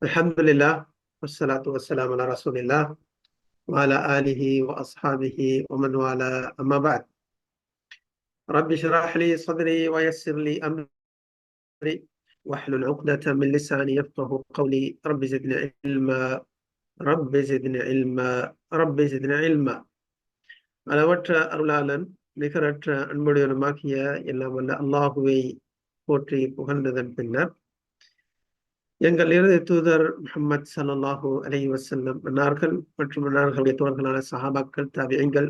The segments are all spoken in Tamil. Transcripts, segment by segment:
الحمد لله والصلاة والسلام على رسول الله وعلى آله وأصحابه ومن والاه أما بعد رب اشرح لي صدري ويسر لي أمري واحلل عقدة من لساني يفقه قولي رب زدني علما رب زدني علما رب زدني علما அளவற்ற அருளாளன் நிகரற்ற அன்புடையவனுமாகிய எல்லாம் வல்ல அல்லாஹுவை போற்றி புகழ்ந்ததன் பின்னர் எங்கள் இறுதி தூதர் முஹம்மது ஸல்லல்லாஹு அலைஹி வஸல்லம் அன்னார்கள் மற்றும் அன்னார்களுடைய தோழர்களான சஹாபாக்கள் தாபிஈன்கள்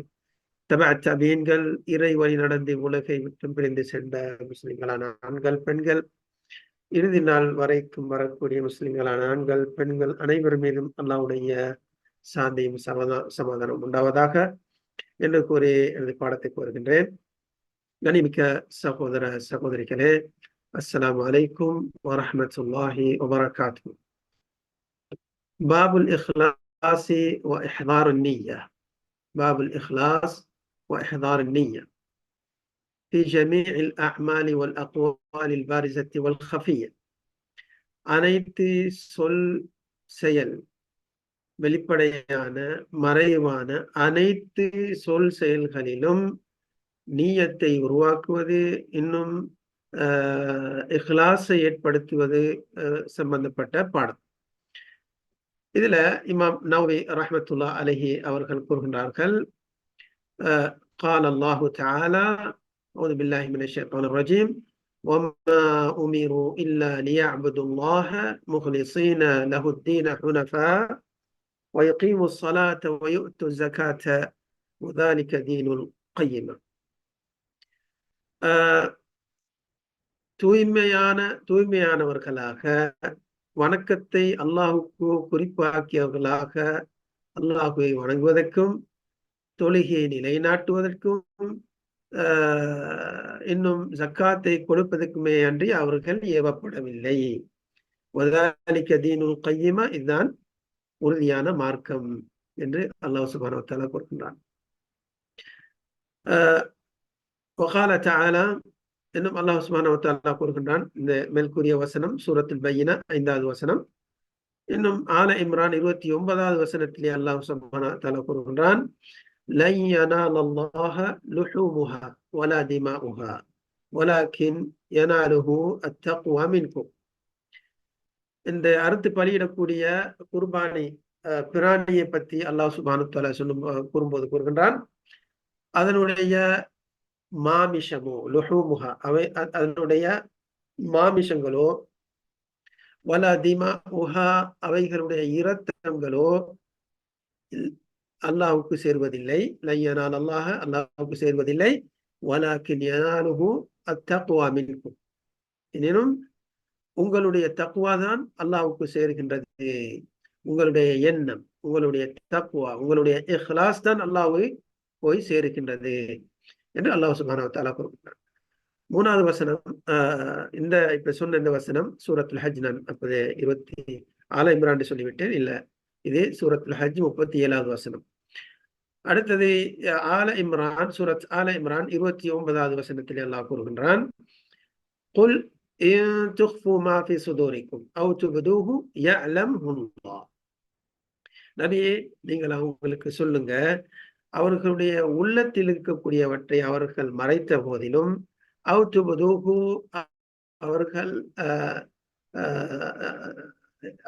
தபீன்கள் இறை வழி நடந்து உலகை விட்டு பிரிந்து சென்ற முஸ்லிம்களான ஆண்கள் பெண்கள் இறுதி நாள் வரைக்கும் வரக்கூடிய முஸ்லிம்களான ஆண்கள் பெண்கள் அனைவர் மீதும் அல்லாஹ்வுடைய சாந்தியும் சமாதானம் உண்டாவதாக என்று கூறி எனது பாடத்தை கூறுகின்றேன். கனிமிக்க சகோதர சகோதரிகளே, السلام عليكم ورحمة الله وبركاته. باب الإخلاص وإحضار النية. باب الإخلاص وإحضار النية في جميع الأعمال والأقوال البارزة والخفية. அனைத்து சொல் செயல் வெளிப்படையான மறைவான அனைத்து சொல் செயல்களிலும் நீயத்தை உருவாக்குவது, இன்னும் இஹ்லாஸை ஏற்படுத்துவது சம்பந்தப்பட்ட பாடம். இதுல இமாம் நவவி ரஹ்மத்துல்லாஹி அலைஹி அவர்கள் கூறுகின்றார்கள், قال الله تعالى أعوذ بالله من الشيطان الرجيم وما أمروا إلا ليعبدوا الله مخلصين له الدين حنفاء ويقيموا الصلاة ويؤتوا الزكاة وذلك دين القيمة. தூய்மையானவர்களாக, வணக்கத்தை அல்லாஹுக்கு குறிப்பாக்கியவர்களாக, அல்லாஹுவை வணங்குவதற்கும் தொழுகையை நிலைநாட்டுவதற்கும் இன்னும் ஜக்காத்தை கொடுப்பதற்குமே அன்றி அவர்கள் ஏவப்படவில்லை. வதாலிக தீனுல் கையிமா, இதுதான் உறுதியான மார்க்கம் என்று அல்லாஹ் சுப்ஹானஹு வ தஆலா கூறுகின்றான். வகால தஆலா, இன்னும் அல்லாஹ் சுப்ஹானஹு வ தஆலா கூறுகின்றான், இந்த மேல்கூறிய வசனம் சூரத்துல் பையினா 5வது வசனம். இன்னும் ஆல இம்ரான் 29வது வசனத்திலே அல்லாஹ் சுப்ஹானஹு வ தஆலா கூறுகின்றான், லன் யனாலல்லாஹ லுஹூமுஹா வலா திமாஉஹா வலாக்கின் யனாலுஹு அத்தக்வா மின்கும். இந்த அறுத்து பலியிடக்கூடிய குர்பானி பிராணியை பற்றி அல்லாஹ் சுப்ஹானஹு வ தஆலா கூறும்போது கூறுகின்றான், அதனுடைய மாமிஷமோ லுஹூமுஹா, அதனுடைய மாமிஷங்களோ, வலா திமாஉஹா, அவைகளுடைய இரத்தங்களோ அல்லாஹ்வுக்கு சேர்வதில்லை. லன் யனால அல்லாஹ, அல்லாஹ்வுக்கு சேர்வதில்லை. வலாக்கின் யனாலுஹு அத்தக்வா மின்கும், எனினும் உங்களுடைய தக்வா தான் அல்லாஹ்வுக்கு சேர்கின்றது. உங்களுடைய எண்ணம், உங்களுடைய தக்வா, உங்களுடைய இஹ்லாஸ் தான் அல்லாஹ்வை போய் சேருகின்றது என்று அல்லாஹ் சுப்ஹானஹு வ தஆலா கூறுகிறார். 3வது வசனம், இந்த இப்ப சொன்ன இந்த வசனம் சூரத்துல் ஹஜ். நான் அப்போது 20 ஆல இம்ரான் சொல்லிவிட்டேன், இல்ல, இது சூரத்துல் ஹஜ் 37வது வசனம். அடுத்தது ஆல இம்ரான், சூரத் ஆல இம்ரான் 29வது வசனத்தில் அல்லாஹ் கூறுகின்றான், குல் இன் துக்ஃபு மா ஃபி சுதூரிக்கும் அவ் துப்தூஹு யஅலம்ஹு அல்லாஹ். நபியே, நீங்கள் அவங்களுக்கு சொல்லுங்க, அவர்களுடைய உள்ளத்தில் இருக்கக்கூடியவற்றை அவர்கள் மறைத்த போதிலும், அவ் துப்தூஹு, அவர்கள்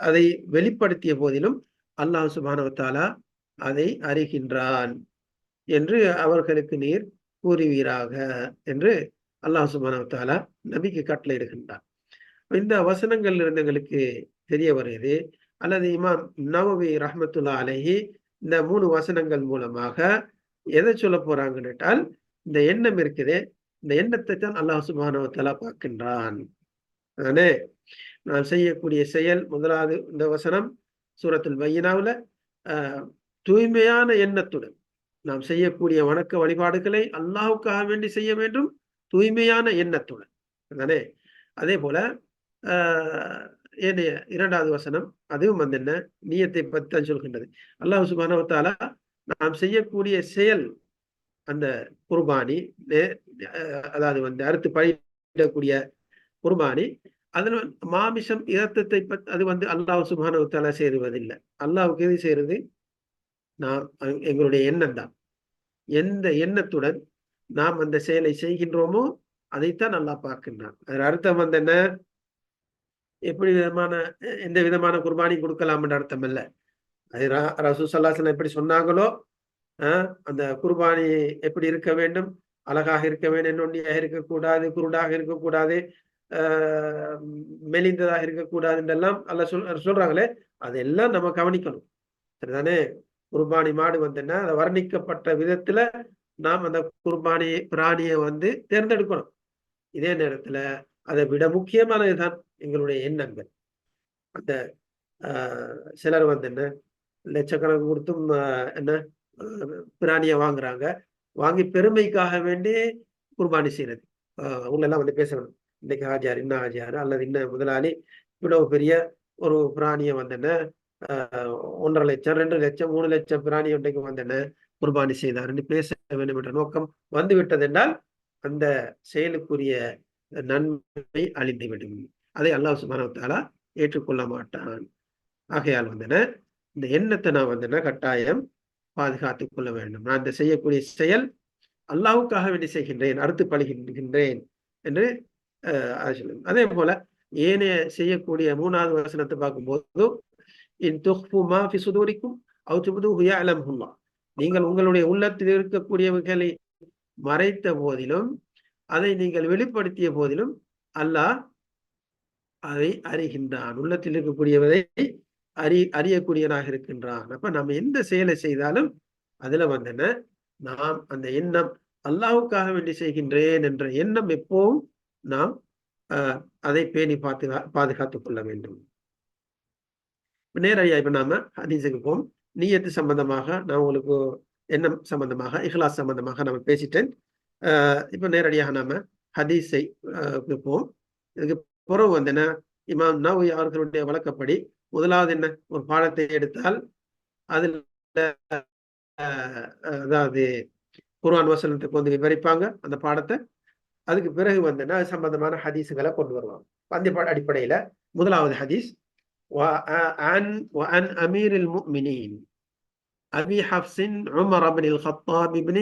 அதை வெளிப்படுத்திய போதிலும் அல்லாஹ் சுப்ஹானஹு வ தஆலா அதை அறிகின்றான் என்று அவர்களுக்கு நீர் கூறுவீராக என்று அல்லாஹ் சுப்ஹானஹு வ தஆலா நபிக்கு கட்டளையிடுகின்றார். இந்த வசனங்கள் இருந்தவங்களுக்கு தெரிய வருகிறது, அல்லது இமாம் நவவி ரஹ்மத்துல்லாஹி அலைஹி இந்த 3 வசனங்கள் மூலமாக எதை சொல்ல போறாங்கன்னு கேட்டால், இந்த எண்ணம் இருக்குதே, இந்த எண்ணத்தை தான் அல்லாஹ் சுப்ஹானஹு வ தஆலா பார்க்கின்றான். அதானே, நான் செய்யக்கூடிய செயல், முதலாவது இந்த வசனம் சூரத்துல் பையினாவுல தூய்மையான எண்ணத்துடன் நாம் செய்யக்கூடிய வணக்க வழிபாடுகளை அல்லாஹ்வுக்காக வேண்டி செய்ய வேண்டும், தூய்மையான எண்ணத்துடன். அதானே, அதே போல ஏனைய 2வது வசனம் அதுவும் வந்து என்ன, நியத்தை பற்றி தான் சொல்கின்றது. அல்லாஹ் சுப்ஹானஹு வ தஆலா நாம் செய்யக்கூடிய செயல், அந்த குர்பானி, அதாவது வந்து அறுத்து பலியிடக்கூடிய குர்பானி, அதுல மாமிசம் இரத்தத்தை அது அல்லாஹ் சுப்ஹானஹு வ தஆலா சேருவதில்லை. அல்லாஹ்வுக்கு எது சேருது? நாம் எங்களுடைய எண்ணம் தான். எந்த எண்ணத்துடன் நாம் அந்த செயலை செய்கின்றோமோ அதைத்தான் அல்லாஹ் பார்க்கின்றான். அதன் அர்த்தம் என்ன? எப்படி விதமான எந்த விதமான குர்பானி கொடுக்கலாம் என்ற அர்த்தம் அல்ல. அது ரசூல் ஸல்லல்லாஹு அலைஹி வஸல்லம் எப்படி சொன்னாங்களோ அந்த குர்பானி எப்படி இருக்க வேண்டும், அழகாக இருக்க வேண்டும், நொண்டியாக இருக்கக்கூடாது, குருடாக இருக்கக்கூடாது, மெலிந்ததாக இருக்கக்கூடாது என்றெல்லாம் அல்லாஹ் சொல்றாங்களே, அதெல்லாம் நம்ம கவனிக்கணும். சரிதானே? குர்பானி மாடு அதை வர்ணிக்கப்பட்ட விதத்துல நாம் அந்த குர்பானி பிராணியை தேர்ந்தெடுக்கணும். இதே நேரத்துல அதை விட முக்கியமானதுதான் எங்களுடைய எண்ணங்கள். அந்த சிலர் என்ன லட்சக்கணக்கு கொடுத்தும் என்ன பிராணியை வாங்குறாங்க. வாங்கி பெருமைக்காக வேண்டி குர்பானி செய்யறது. அவங்க எல்லாம் பேசணும். இன்னைக்கு ஆஜியார் இன்னும் ஆஜியார் அல்லது இன்னும் முதலாளி இவ்வளவு பெரிய ஒரு பிராணியை 1.5 லட்சம் 2 லட்சம் 3 லட்சம் பிராணி இன்றைக்கு குர்பானி செய்தார் பேச வேண்டும் என்ற நோக்கம் வந்துவிட்டது என்றால் அந்த செயலுக்குரிய நன்மை அழிந்துவிடும். அதை அல்லாஹ் சுப்ஹானஹு வ தஆலா ஏற்றுக்கொள்ள மாட்டான். ஆகையால் இந்த எண்ணத்தை நான் கட்டாயம் பாதுகாத்துக் கொள்ள வேண்டும். நான் இந்த செய்யக்கூடிய செயல் அல்லாஹ்வுக்காக வேண்டி செய்கின்றேன், அறுத்து பழிகின்றேன் என்று அதே போல ஏனைய செய்யக்கூடிய 3வது வசனத்தை பார்க்கும்போது இன் துஃபு மா ஃபி சுதூரிக்கும் அவ் துப்துஹு யஅலமுல்லாஹ், நீங்கள் உங்களுடைய உள்ளத்தில் இருக்கக்கூடியவைகளை மறைத்த போதிலும் அதை நீங்கள் வெளிப்படுத்திய போதிலும் அல்லாஹ் அதை அறிகின்றான். உள்ளத்தில் இருக்கக்கூடியவதை அறியக்கூடியவனாக இருக்கின்றான். அப்ப நம்ம எந்த செயலை செய்தாலும் அதுல நாம் அந்த எண்ணம் அல்லாஹ்வுக்காக வேண்டி செய்கின்றேன் என்ற எண்ணம் எப்பவும் நாம் அதை பேணி பாதுகாத்துக் கொள்ள வேண்டும். நேரடியா இப்ப நாம ஹதீஸுக்கு போம். நியத்து சம்பந்தமாக நான் உங்களுக்கு எண்ணம் சம்பந்தமாக இஹ்லாஸ் சம்பந்தமாக நம்ம பேசிட்டேன். இப்ப நேரடியாக நாம ஹதீஸை போம். இதுக்கு பிறகு இமாம் நவவி அவர்களுடைய வழக்கப்படி முதலாவது ஒரு பாடத்தை எடுத்தால் அதில் அதாவது குர்ஆன் வசனத்தை விவரிப்பாங்க அந்த பாடத்தை. அதுக்கு பிறகு அது சம்பந்தமான ஹதீஸுகளை கொண்டு வருவாங்க. அந்த அடிப்படையில முதலாவது ஹதீஸ் وعن أمير المؤمنين أبي حفص عمر بن الخطاب بن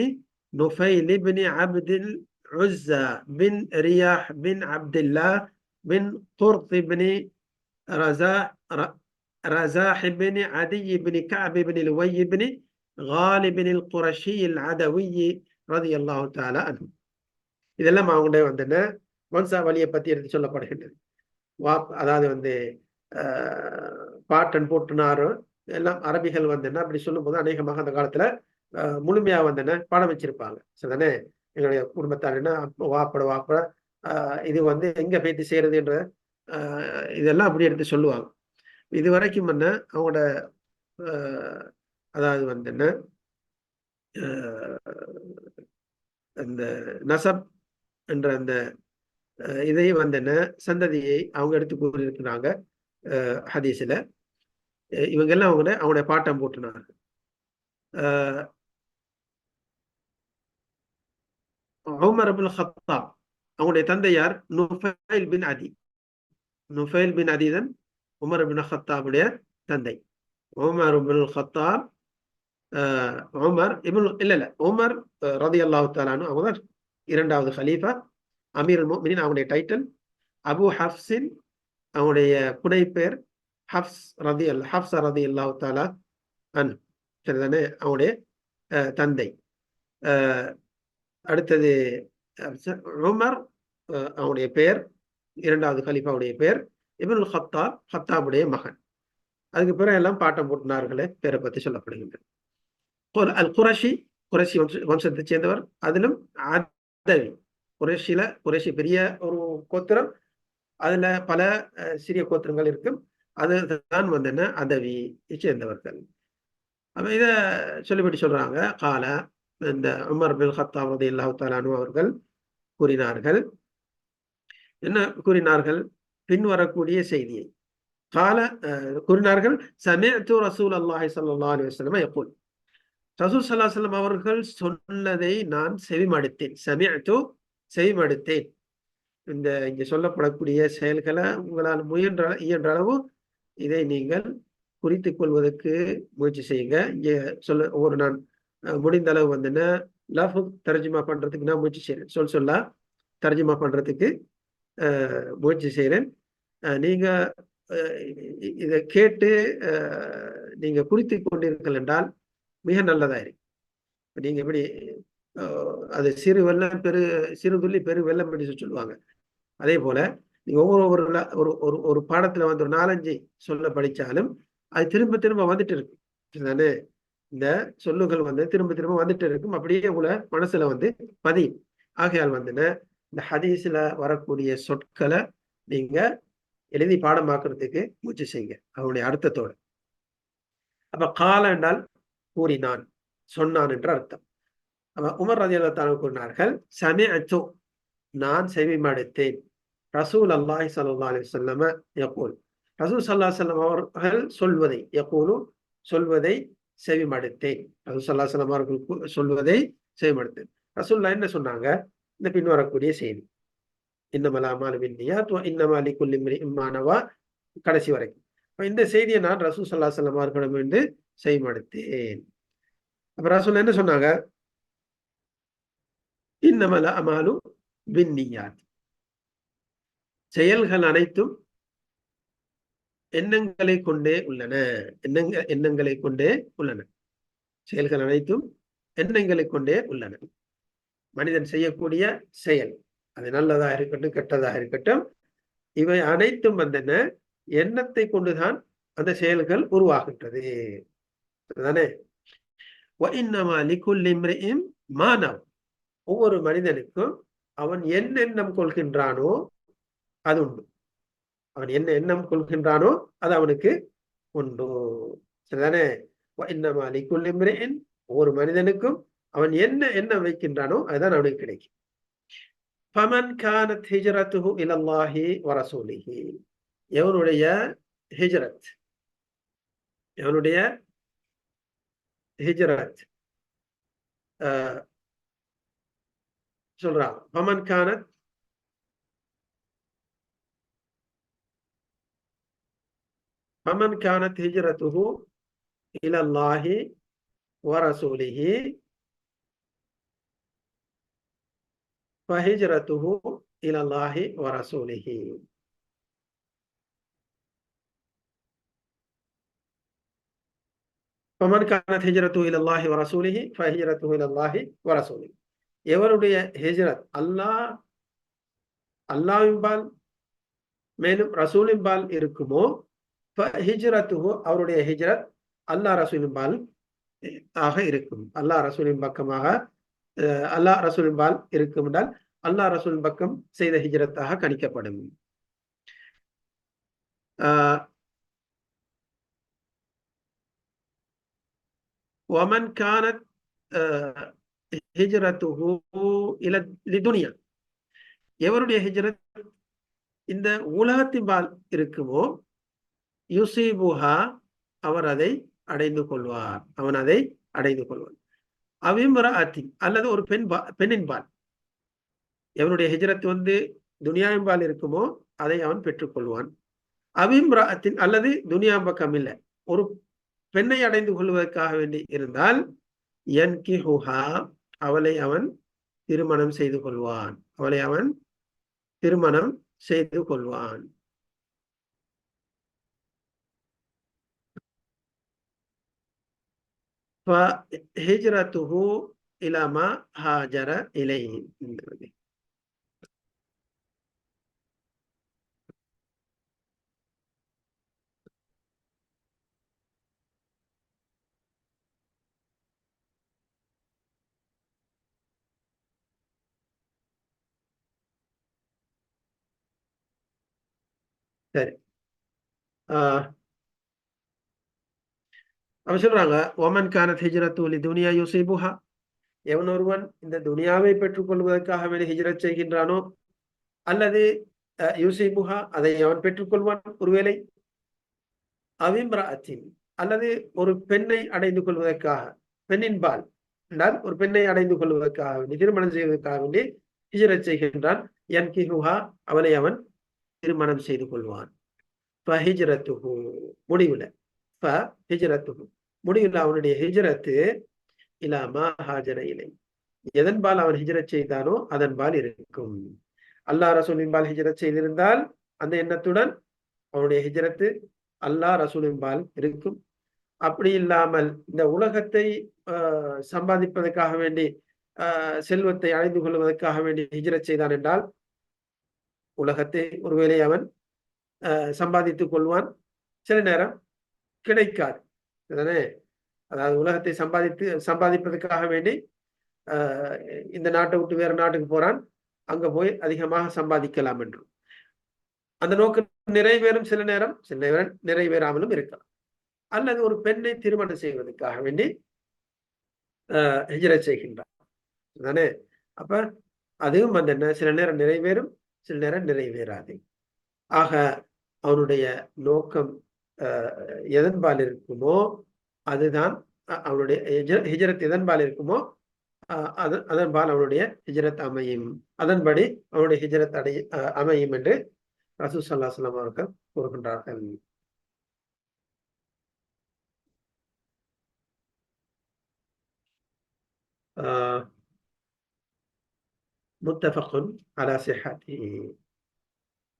نفيل بن عبد العزى بن رياح بن عبد الله بن قرط بن رزاح بن عدي بن كعب بن لؤي بن غالب القرشي العدوي رضي الله تعالى عنه. இதெல்லாம் அவங்களுடைய வம்சாவளியை பத்தி எடுத்து சொல்லப்படுகின்றது. அதாவது பாட்டன் போட்டுனாரும் எல்லாம் அரபிகள் அப்படி சொல்லும் போது அநேகமாக அந்த காலத்துல முழுமையா பாடம் வச்சிருப்பாங்க. சரிதானே? எங்களுடைய குடும்பத்தார் வாப்பட இது எங்க பேத்தி செய்யறது என்ற இதெல்லாம் அப்படி எடுத்து சொல்லுவாங்க. இது வரைக்கும் அவங்களோட அதாவது அந்த நசப் என்ற அந்த இதை சந்ததியை அவங்க எடுத்து கூறியிருக்கிறாங்க ஹதீஸ்ல. இவங்க எல்லாம் அவங்களுடைய பாட்டம் போட்டுனாங்க. உமர் இப்னு கத்தாப் அவங்களுடைய தந்தையார் நுஃபைல் பின் அதி. நுஃபைல் பின் அதி தான் உமர் இப்னு கத்தாபுடைய தந்தை. உமர் இப்னு கத்தாப் உமர் ரலியல்லாஹு தஆலா அன்ஹு அவங்க இரண்டாவது கலீஃபா. அமீருல் முஃமினீன் அவங்களுடைய டைட்டில். அபு ஹஃப்ஸின் அவங்களுடைய புனை பேர் ஹஃப்ஸ ரலியல்லாஹு தஆலா அன்ஹு. சரிதானே? அவங்களுடைய தந்தை. அடுத்தது உமர் அவனுடைய பேர், இரண்டாவது கலீஃபாவுடைய பேர் இப்னுல் கத்தாபுடைய மகன். அதுக்கு பிறகு எல்லாம் பாட்டம் போட்டினார்களே பேரை பத்தி சொல்லப்படுகின்றது. அல் குரஷி வம்சத்தை சேர்ந்தவர். அதிலும் அதவி குரஷி பெரிய ஒரு கோத்திரம். அதுல பல சிறிய கோத்திரங்கள் இருக்கும். அதுதான் அதவி சேர்ந்தவர்கள். அப்ப இத சொல்லிப்படி சொல்றாங்க. கால இந்த உமர் பின் கத்தாப் ரலியல்லாஹு தஆலா அன்ஹு அவர்கள் கூறினார்கள். என்ன கூறினார்கள்? பின்வரக்கூடிய செய்தியை கூறினார்கள். சமிஅத்து ரசூலல்லாஹி ஸல்லல்லாஹு அலைஹி வஸல்லம் யகூல், ரசூல் ஸல்லல்லாஹு அலைஹி வஸல்லம் அவர்கள் சொன்னதை நான் செவிமடுத்தேன். சமிஅத்து செவிமடுத்தேன். இங்கே சொல்லப்படக்கூடிய செயல்களை உங்களால் இயன்ற அளவு இதை நீங்கள் குறித்து கொள்வதற்கு முயற்சி செய்யுங்க. இங்கே நான் முடிந்த அளவு வந்துன்னா லஃப் தர்ஜுமா பண்றதுக்கு நான் முயற்சி செய்கிறேன். சொல்லா தர்ஜுமா பண்றதுக்கு முயற்சி செய்கிறேன். நீங்க இதை கேட்டு நீங்க குறித்து கொண்டீர்கள் என்றால் மிக நல்லதா இருக்கு. நீங்க எப்படி அது சிறு வெள்ளம் சிறு துள்ளி பெரு வெள்ளம் என்று சொல்லுவாங்க. அதே போல நீங்க ஒவ்வொரு ஒரு பாடத்துல வந்து ஒரு 4-5 சொல்ல படிச்சாலும் அது திரும்ப திரும்ப வந்துட்டு இருக்கு தானே. இந்த சொல்லுகள் வந்து திரும்ப திரும்ப வந்துட்டு இருக்கும், அப்படியே உங்களை மனசுல வந்து பதியும். ஆகையால் வந்துன்னு இந்த ஹதீஸ்ல வரக்கூடிய சொற்களை நீங்க எழுதி பாடமாக்குறதுக்கு முயற்சி செய்யுங்க அவனுடைய அர்த்தத்தோடு. அப்ப கால என்றால் கூறினான், சொன்னான் என்ற அர்த்தம். அப்ப உமர் ரலியல்லாஹு தஆலா கூறினார்கள், சமிஅத்து நான் செவிமடுத்தேன், ரசூல் அல்லாஹி ஸல்லல்லாஹு அலைஹி வஸல்லம் யகூல் ரசூல் ஸல்லல்லாஹு அலைஹி வஸல்லம் அவர்கள் சொல்வதை, யகூலு சொல்வதை செவிமடுத்தேன். ரசூல் ஸல்லல்லாஹு அலைஹி வஸல்லம் அவர்கள் சொல்வதை செவிமடுத்தேன். ரசூலுல்லாஹ் என்ன சொன்னாங்க? இந்த பின்வரக்கூடிய செய்தி, இன்னமல் அமாலு பின்னியாத் வ இன்னமா லிக்குல்லி இம்ரிஇம் மா நவா, கடைசி வரைக்கும். இந்த செய்தியை நான் ரசூல் ஸல்லல்லாஹு அலைஹி வஸல்லம் அவர்களிடமிருந்து செவிமடுத்தேன். அப்ப ரசூல் என்ன சொன்னாங்க? இன்னமல் அமாலு பின்னியாத், செயல்கள் அனைத்தும் எண்ணங்களை கொண்டே உள்ளன. எண்ணங்களை கொண்டே உள்ளன. செயல்கள் அனைத்தும் எண்ணங்களை கொண்டே உள்ளன. மனிதன் செய்யக்கூடிய செயல், அது நல்லதா இருக்கட்டும் கெட்டதா இருக்கட்டும், இவை அனைத்தும் வந்தன எண்ணத்தை கொண்டுதான் அந்த செயல்கள் உருவாகின்றது தானே. மானவ், ஒவ்வொரு மனிதனுக்கும் அவன் என்ன எண்ணம் கொள்கின்றானோ அது உண்டு. அவன் என்ன எண்ணம் கொள்கின்றானோ அது அவனுக்கு உண்டு, சரிதானே. ஒவ்வொரு மனிதனுக்கும் அவன் என்ன எண்ணம் வைக்கின்றானோ அதுதான் அவனுக்கு கிடைக்கும். ஃபமன் கானத் ஹிஜ்ரத்துஹு இலல்லாஹி வ ரசூலிஹி, எவனுடைய ஹிஜ்ரத், எவனுடைய ஹிஜ்ரத் சொல்றான். ஃபமன் கானத் فمن كانت هجرته إلى الله ورسوله فهجرته إلى الله ورسوله. فمن كانت هجرته إلى الله ورسوله فهجرته إلى الله ورسوله. எவருடைய ஹிஜ்ரத் அல்லாஹ்வின்பால் மேலும் ரசூலின்பால் இருக்குமோ, ஹிஜ்ரத்துஹு அவருடைய ஹிஜ்ரத் அல்லாஹ் ரசூலின்பால் ஆக இருக்கும். அல்லாஹ் ரசூலின் பக்கமாக அல்லாஹ் ரசூலின்பால் இருக்கும் என்றால் அல்லாஹ் ரசூலின் பக்கம் செய்த ஹிஜ்ரத்தாக கணிக்கப்படும். வமன் கானத் ஹிஜ்ரத்துஹு இல லிதுனியா, எவருடைய ஹிஜ்ரத் இந்த உலகத்தின்பால் இருக்குமோ, யுசீபுஹா அவர் அதை அடைந்து கொள்வார், அவன் அதை அடைந்து கொள்வான். அவிம்ரஅத்தின் அல்லது ஒரு பெண்ணின் பால், எவனுடைய ஹிஜ்ரத் வந்து துனியாவின்பால் இருக்குமோ அதை அவன் பெற்றுக்கொள்வான். அவிம்ரஅத்தின் அல்லது துனியா பக்கம் இல்லை, ஒரு பெண்ணை அடைந்து கொள்வதற்காக வேண்டி இருந்தால் யன்கிஹுஹா அவளை அவன் திருமணம் செய்து கொள்வான், அவளை அவன் திருமணம் செய்து கொள்வான். ஹிஜ்ரத்துஹு இலா மா ஹாஜர இலைஹி. சரி, அவன் சொல்றாங்க, ஒமன் கானத் ஹிஜ்ரத்து லிதுனியா யுஸிபுஹா, எவன் ஒருவன் இந்த துனியாவை பெற்றுக் கொள்வதற்காக வேண்டி ஹிஜ்ரத் செய்கின்றானோ, அல்லது யுஸிபுஹா அதை அவன் பெற்றுக்கொள்வான் ஒருவேளை, அவிம்ரஅத்தின் அல்லது ஒரு பெண்ணை அடைந்து கொள்வதற்காக, பெண்ணின் பால் என்றால் ஒரு பெண்ணை அடைந்து கொள்வதற்காக வேண்டி, திருமணம் செய்வதற்காக வேண்டி ஹிஜ்ரத் செய்கின்றான். யன்கிஹுஹா, அவளை அவன் திருமணம் செய்து கொள்வான். ஃபஹிஜ்ரத்துஹு, முடிவுல ஃபஹிஜ்ரத்துஹு, முடிவுல அவனுடைய ஹிஜ்ரத்து இலா மா ஹாஜர இலை, எதன்பால் அவன் ஹிஜ்ரத் செய்தானோ அதன்பால் இருக்கும். அல்லாஹ் ரசூலின்பால் ஹிஜ்ரத் செய்திருந்தால் அந்த எண்ணத்துடன் அவனுடைய ஹிஜ்ரத்து அல்லாஹ் ரசூலின்பால் இருக்கும். அப்படி இல்லாமல் இந்த உலகத்தை சம்பாதிப்பதற்காக வேண்டி செல்வத்தை அடைந்து கொள்வதற்காக வேண்டி ஹிஜ்ரத் செய்தான் என்றால் உலகத்தை ஒருவேளை அவன் சம்பாதித்துக் கொள்வான், சில நேரம் கிடைக்காது. அதாவது உலகத்தை சம்பாதிப்பதற்காக வேண்டி இந்த நாட்டை விட்டு வேற நாட்டுக்கு போறான், அங்க போய் அதிகமாக சம்பாதிக்கலாம் என்று அந்த நோக்கம் நிறைவேறும், சில நேரம் நிறைவேறாமலும் இருக்கலாம். அல்லது ஒரு பெண்ணை திருமணம் செய்வதற்காக வேண்டி ஹிஜ்ரத் செய்கின்றான் தானே. அப்ப அதுவும் வந்து என்ன, சில நேரம் நிறைவேறும், சில நேரம் நிறைவேறாது. ஆக அவனுடைய நோக்கம் எதன்பால் இருக்குமோ அதுதான் அவனுடைய ஹிஜ்ரத் எதன்பால் இருக்குமோ அதன்பால் அவனுடைய ஹிஜ்ரத் அமையும், அதன்படி அவனுடைய ஹிஜ்ரத் அமையும் என்று ரசூல் ஸல்லல்லாஹு அலைஹி வஸல்லம் அவர்கள் கூறுகின்றார்கள். முத்தஃபக்குன் அலா ஸிஹ்ஹத்திஹி,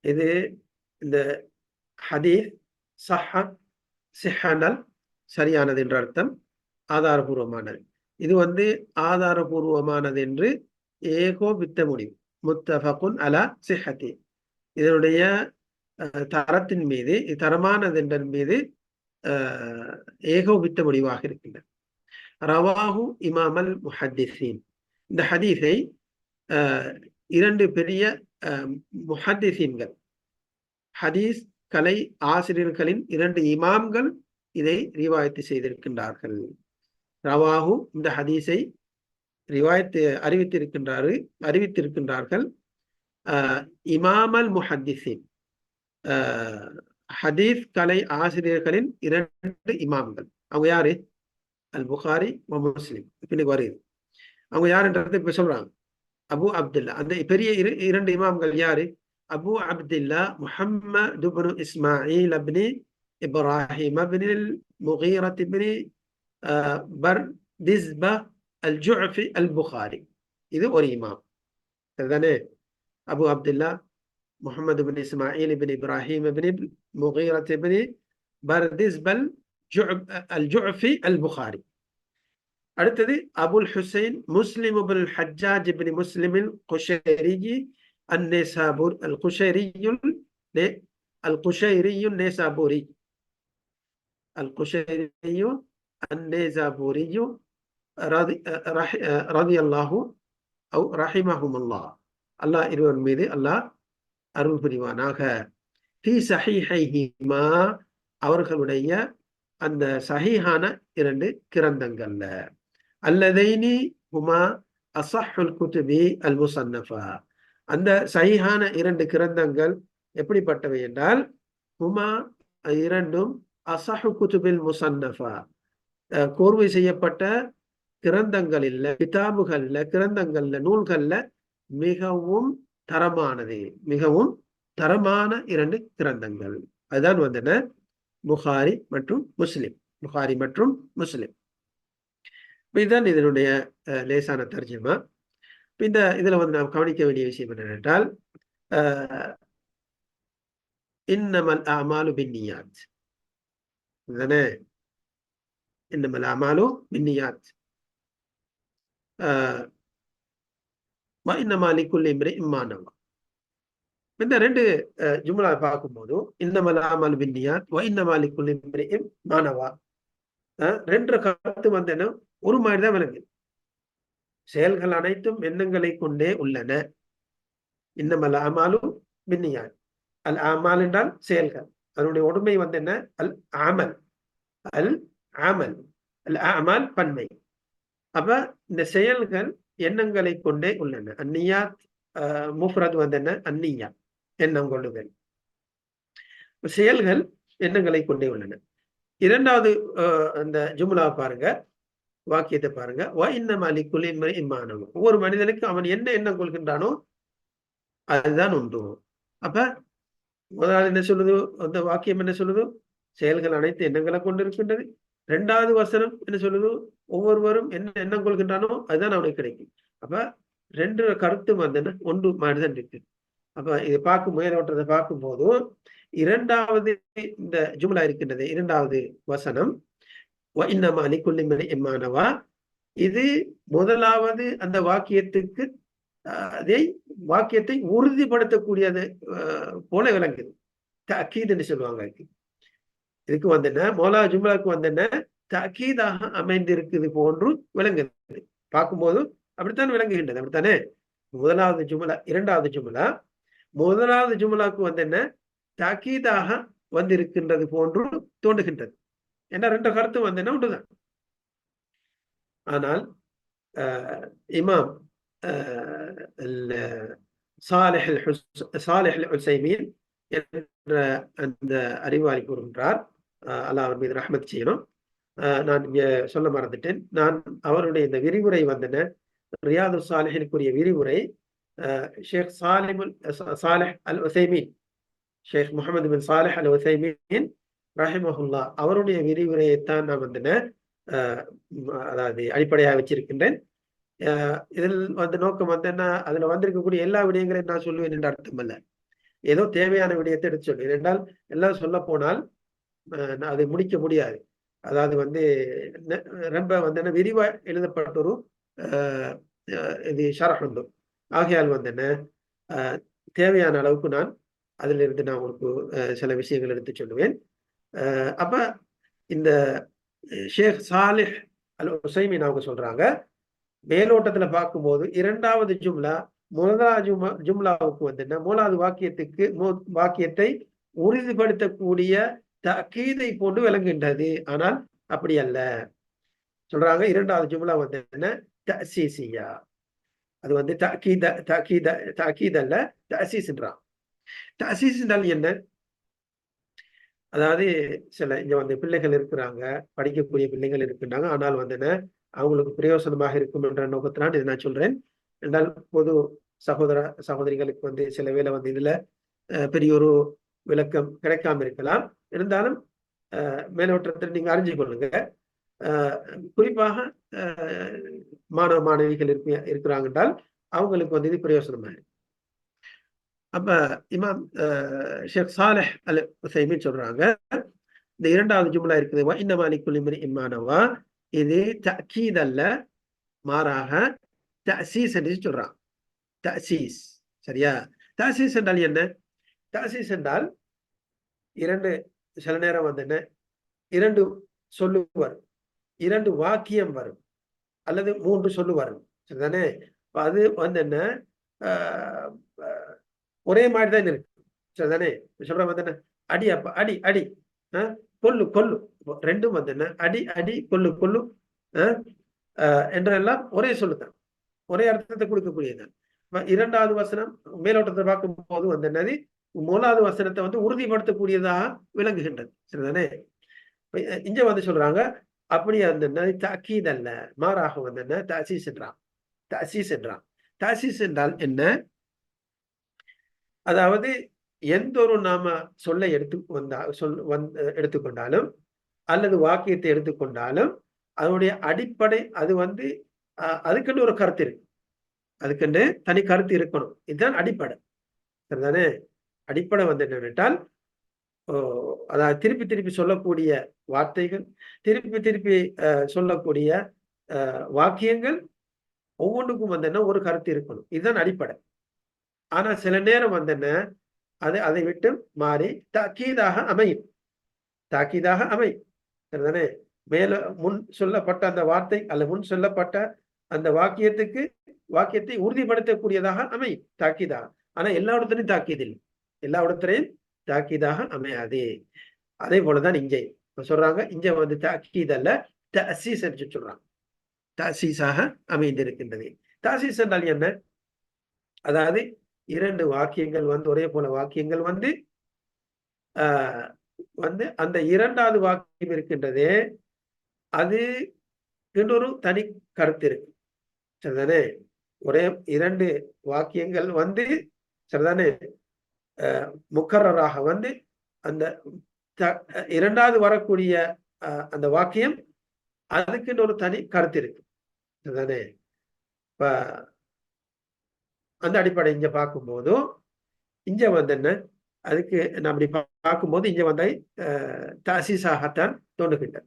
இது இந்த ஹதீஸ் ஸஹ்ஹ, ஸிஹ்ஹனால் சரியானது என்ற அர்த்தம், ஆதாரபூர்வமானது. இது வந்து ஆதாரபூர்வமானது என்று ஏகோபித்த முடிவு. முத்தஃபக்குன் அலா ஸிஹ்ஹத்தி, இதனுடைய தரத்தின் மீது, தரமானது என்பதன் மீது ஏகோபித்த முடிவாக இருக்கின்றது. ரவாஹு இமாமல் முஹத்திஸீன், இந்த ஹதீஸை இரண்டு பெரிய முஹத்திஸீன்கள், ஹதீஸ் கலை ஆசிரியர்களின் இரண்டு இமாம்கள் இதை ரிவாயத்து செய்திருக்கின்றார்கள். ரவாஹு, இந்த ஹதீஸை ரிவாயத்து அறிவித்திருக்கின்றார்கள் இமாமல் முஹத்திஸீன், ஹதீஸ் கலை ஆசிரியர்களின் இரண்டு இமாம்கள். அவங்க யாரு? அல் புகாரி முஸ்லிம். பின்னுக்கு வருது அவங்க யாருன்றது இப்ப சொல்றாங்க. அபு அப்துல்லா, அந்த பெரிய இரண்டு இமாம்கள் யாரு? அபு அப்துல்லா முஹம்மது இப்னு இஸ்மாயில் இப்னு இப்ராஹிம் இப்னு முகீரத் இப்னு பர்திஸ்பா அல் ஜுஃபி அல் புகாரி, இது ஒரு இமாம். சரிதானே? அபு அப்துல்லா முஹம்மது இப்னு இஸ்மாயில் இப்னு இப்ராஹிம் இப்னு முகீரத் இப்னு பர்திஸ்பா அல் ஜுஃபி அல் புகாரி. அடுத்தது அபுல் ஹுசைன் முஸ்லிம் இப்னு ஹஜ்ஜாஜ் இப்னு முஸ்லிம் குஷைரி அன்-நேசாபூர் القشيري النيسابوري النيسابوري رضي الله أو رحمهم الله، அல்லாஹ் இருவர் மீது அல்லாஹ் அருள் புரிவானாக. ஃபீ ஸஹீஹைஹிமா, அவர்களுடைய அந்த சஹீஹான இரண்டு கிரந்தங்கள்ல, அல்லதைனி ஹுமா அஸஹ்ஹுல் குதுபி அல் முஸன்னஃபா, அந்த சஹீஹான இரண்டு கிரந்தங்கள் எப்படிப்பட்டவை என்றால், ஹுமா இரண்டும் அஸஹ்ஹு குதுபில் முஸன்னஃபா, கோர்வை செய்யப்பட்ட கிரந்தங்களில், கிதாபுகள்ல, கிரந்தங்கள்ல, நூல்கள்ல மிகவும் தரமானது, மிகவும் தரமான இரண்டு கிரந்தங்கள். அதுதான் வந்தன புகாரி மற்றும் முஸ்லிம். புகாரி மற்றும் முஸ்லிம். இதுதான் இதனுடைய லேசான தர்ஜுமா. இந்த இதுல வந்து நாம் கவனிக்க வேண்டிய விஷயம் என்னவென்றால், இன்னமல் அமாலு பின்னியாத், இன்னமல் அமாலு பின்னியாத் வ இன்னமா லிக்குல்லி இம்ரிஇம் மா நவா. இந்த ரெண்டு ஜும்லா பார்க்கும்போது இன்னமல் அமாலு பின்னியாத் வ இன்னமா லிக்குல்லி இம்ரிஇம் மா நவா, ரெண்டு கருத்து வந்து என்ன, ஒரு மாதிரி தான் விளங்கு. செயல்கள் அனைத்தும் எண்ணங்களை கொண்டே உள்ளன. இன்னமல் அமாலு பின்னியாத், அல் அமால் என்றால் செயல்கள், அதனுடைய உண்மை வந்து என்ன, அல் அமல். அல் அமல், அல் அமால் பன்மை. அப்ப இந்த செயல்கள் எண்ணங்களை கொண்டே உள்ளன. அந்நியாத் முஃப்ரத் வந்து என்ன, அந்நியா, எண்ணம் கொள்ளுதல். செயல்கள் எண்ணங்களை கொண்டே உள்ளன. இரண்டாவது அந்த ஜும்லா பாருங்க, வாக்கியத்தை பாருங்க. ஒவ்வொரு மனிதனுக்கும் அவன் என்ன எண்ணம் கொள்கின்றானோ அதுதான் உண்டு. அப்ப முதலாவது என்ன சொல்லுது, அந்த வாக்கியம் என்ன சொல்லுது? செயல்கள் அனைத்து எண்ணங்களை கொண்டு இருக்கின்றது. 2வது வசனம் என்ன சொல்லுது? ஒவ்வொருவரும் என்ன எண்ணம் கொள்கின்றானோ அதுதான் அவனுக்கு கிடைக்கும். அப்ப 2 கருத்து வந்து ஒன்று மாதிரிதான் இருக்கு. அப்ப இதை பார்க்கும் மேலோட்டத்தை பார்க்கும் போது 2வது இந்த ஜும்லா இருக்கின்றது, 2வது வசனம் இம்மானவா, இது முதலாவது அந்த வாக்கியத்துக்கு அதை வாக்கியத்தை உறுதிப்படுத்தக்கூடியது போல விளங்குது. தக்கீதுன்னு சொல்லுவாங்க. இதுக்கு வந்து என்ன, மோலா ஜும்லாவுக்கு வந்து என்ன, தக்கீதாக அமைந்திருக்குது போன்று விளங்குது. பார்க்கும்போது அப்படித்தான் விளங்குகின்றது. அப்படித்தானே? முதலாவது ஜும்லா, 2வது ஜும்லா, முதலாவது ஜும்லாவுக்கு வந்து என்ன, தக்கீதாக வந்திருக்கின்றது போன்று தோன்றுகின்றது. ஏன்னா 2 கருத்து வந்து என்ன ஒன்றுதான். ஆனால் இமாம் சாலிஹ் அல் உஸைமீன் என்ற அந்த அறிவாளி கூறுகின்றார், அல்லாஹ் அவர் மீது ரஹ்மத் செய்யணும். நான் இங்க சொல்ல மறந்துட்டேன். நான் அவருடைய இந்த விரிவுரை வந்தன ரியாது சாலிஹினுக்குரிய விரிவுரை ஷேக் சாலிஹ் அல் உஸைமீன், ஷேக் முகமது பின் சாலிஹ் அல் உஸைமீன் ரஹிமஹுல்லா அவருடைய விரிவுரையைத்தான் நான் வந்தன அதாவது அடிப்படையாக வச்சிருக்கின்றேன். இதில் வந்து நோக்கம் வந்து என்ன, அதுல வந்திருக்கக்கூடிய எல்லா விடயங்களையும் நான் சொல்லுவேன் என்று அர்த்தம் அல்ல. ஏதோ தேவையான விடயத்தை எடுத்து சொல்லுவேன். என்றால் எல்லாம் சொல்ல போனால் அதை முடிக்க முடியாது. அதாவது வந்து ரொம்ப வந்து என்ன விரிவா எழுதப்பட்ட ஒரு இது ஷரஹ் உண்டு. ஆகையால் வந்து என்ன தேவையான அளவுக்கு நான் அதிலிருந்து நான் உங்களுக்கு சில விஷயங்கள் எடுத்து சொல்லுவேன். அப்ப இந்த ஷேக் சாலிஹ் அல் உஸைமீன் அவங்க சொல்றாங்க, மேலோட்டத்துல பார்க்கும்போது 2வது ஜும்லா முதலாவது ஜும்லாவுக்கு வந்து என்ன, மூலாவது வாக்கியத்தை உறுதிப்படுத்தக்கூடிய தக்கீதை போன்று விளங்குகின்றது. ஆனால் அப்படி அல்ல சொல்றாங்க. 2வது ஜும்லா வந்து என்ன, தஅசீசியா. அது வந்து தஅக்கீத் அல்ல, தஅசீஸ்ன்றான். தஅசீஸ் என்றால் என்ன? அதாவது சில இங்க வந்து பிள்ளைகள் இருக்கிறாங்க, படிக்கக்கூடிய பிள்ளைகள் இருக்கின்றாங்க. ஆனால் வந்து என்ன, அவங்களுக்கு பிரயோசனமாக இருக்கும் என்ற நோக்கத்தினால் இதை நான் சொல்றேன். என்றால் பொது சகோதர சகோதரிகளுக்கு வந்து சில வேளை வந்து இதுல பெரிய ஒரு விளக்கம் கிடைக்காம இருக்கலாம். இருந்தாலும் மேலோட்டத்தில் நீங்க அறிஞ்சு கொள்ளுங்க. குறிப்பாக மாணவ மாணவிகள் இருக்கிறாங்க என்றால் அவங்களுக்கு வந்து இது பிரயோசனமாக. அப்ப இமாம் ஷேக் சாலிஹ் அல் உஸைமீன் சொல்றாங்க, இந்த 2வது ஜும்லா இருக்குது இம்மானவா, இது தஅக்கீத் அல்ல, மாறாக தஅசீஸ் என்று சொல்றான். தஅசீஸ், சரியா? தஅசீஸ் என்றால் என்ன? தஅசீஸ் என்றால் 2 சில நேரம் வந்து என்ன, 2 சொல்லு வரும், 2 வாக்கியம் வரும், அல்லது 3 சொல்லு வரும், சரிதானே? அது வந்து என்ன ஒரே மாதிரி தான் இருக்கு, சரிதானே? சொல்ற வந்து என்ன, அடி அப்ப அடி அடி, கொல்லு கொல்லு, 2ம் வந்து என்ன, அடி அடி கொல்லு கொல்லு என்றெல்லாம் ஒரே சொல்லுதான், ஒரே அர்த்தத்தை கொடுக்கக்கூடியது. 2வது வசனம் மேலோட்டத்தை பார்க்கும் போது வந்து என்னது, 3வது வசனத்தை வந்து உறுதிப்படுத்தக்கூடியதாக விளங்குகின்றது, சரிதானே? இங்க வந்து சொல்றாங்க அப்படி அந்த தஅக்கீத் அல்ல, மாறாக வந்து என்ன, தஅசீஸ் என்றான். தஅசீஸ் என்றான். தஅசீஸ் என்றால் என்ன? அதாவது எந்த ஒரு நாம சொல்லை எடுத்துக்கொண்டாலும் அல்லது வாக்கியத்தை எடுத்துக்கொண்டாலும் அதனுடைய அடிப்படை அது வந்து அதுக்குன்னு ஒரு கருத்து இருக்கு, அதுக்குன்னு தனி கருத்து இருக்கணும். இதுதான் அடிப்படை, சரிதானே? அடிப்படை வந்து என்னவென்றால் அதாவது திருப்பி திருப்பி சொல்லக்கூடிய வார்த்தைகள், திருப்பி திருப்பி சொல்லக்கூடிய வாக்கியங்கள் ஒவ்வொன்றுக்கும் வந்து என்ன ஒரு கருத்து இருக்கணும். இதுதான் அடிப்படை. ஆனா சில நேரம் வந்து என்ன, அதை விட்டு மாறி தாக்கீதாக அமையும், தாக்கீதாக அமையும், சரிதானே? மேல முன் சொல்லப்பட்ட அந்த வார்த்தை அல்ல முன் சொல்லப்பட்ட அந்த வாக்கியத்தை உறுதிப்படுத்தக்கூடியதாக அமையும் தாக்கீதாக. ஆனா எல்லா இடத்துலையும் தாக்கீது இல்லை, எல்லா இடத்துலையும் தாக்கீதாக அமையாது. அதே போலதான் இங்கே சொல்றாங்க, இங்க வந்து தாக்கீத் அல்ல தஅசீஸ் என்று சொல்றாங்க. தஅசீஸாக அமைந்திருக்கின்றது. தஅசீஸ் என்றால் என்ன? அதாவது 2 வாக்கியங்கள் வந்து ஒரே போல வாக்கியங்கள் வந்து வந்து அந்த 2வது வாக்கியம் இருக்கின்றதே அது ஒரு தனி கருத்து இருக்கு. சரிதானே? ஒரே 2 வாக்கியங்கள் வந்து சரிதானே முக்கரராக வந்து அந்த இரண்டாவது வரக்கூடிய அந்த வாக்கியம் அதுக்குன்னு ஒரு தனி கருத்து இருக்கு. சரிதானே? இப்ப அந்த அடிப்படை இங்க பார்க்கும்போதும் இங்க வந்து என்ன அதுக்கு நான் அப்படி பார்க்கும்போது இங்க வந்து தசீசாகத்தான் தோன்றுகின்றது.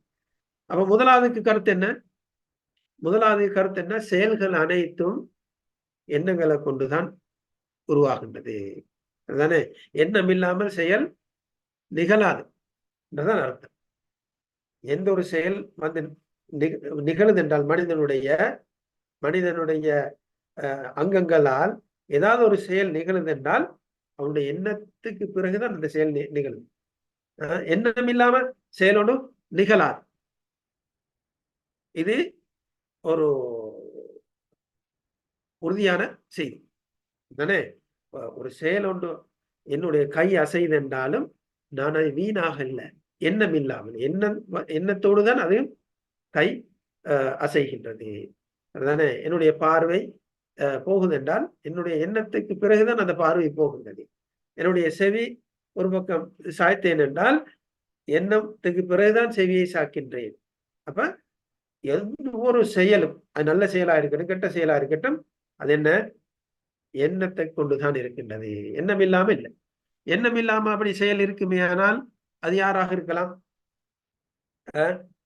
அப்ப முதலாவதுக்கு கருத்து என்ன? முதலாவது கருத்து என்ன? செயல்கள் அனைத்தும் எண்ணங்களை கொண்டுதான் உருவாகின்றது. அதுதானே? எண்ணம் இல்லாமல் செயல் நிகழாது என்றுதான் அர்த்தம். எந்த ஒரு செயல் வந்து நிகழுது என்றால் மனிதனுடைய அங்கங்களால் ஏதாவது ஒரு செயல் நிகழுது என்றால் அவனுடைய எண்ணத்துக்கு பிறகுதான் அந்த செயல் நிகழும். எண்ணம் இல்லாம செயலோடு நிகழாது. இது ஒரு உறுதியான செய்தி தானே. ஒரு செயல் ஒன்று என்னுடைய கை அசைது என்றாலும் நான் அது வீணாக இல்லை, எண்ணம் இல்லாமல் எண்ணத்தோடு தான் அது கை அசைகின்றது. அதுதானே. என்னுடைய பார்வை போகுது என்றால் என்னுடைய எண்ணத்துக்கு பிறகுதான் அந்த பார்வை போகின்றது. என்னுடைய செவி ஒரு பக்கம் சாய்த்தேன் என்றால் எண்ணத்துக்கு பிறகுதான் செவியை சாக்கின்றேன். அப்ப எந்த ஒரு செயலும் அது நல்ல செயலா இருக்கட்டும் கெட்ட செயலா இருக்கட்டும் அது என்ன எண்ணத்தை கொண்டுதான் இருக்கின்றது. எண்ணம் இல்லாம இல்லை. எண்ணம் இல்லாம அப்படி செயல் இருக்குமே ஆனால் அது யாராக இருக்கலாம்?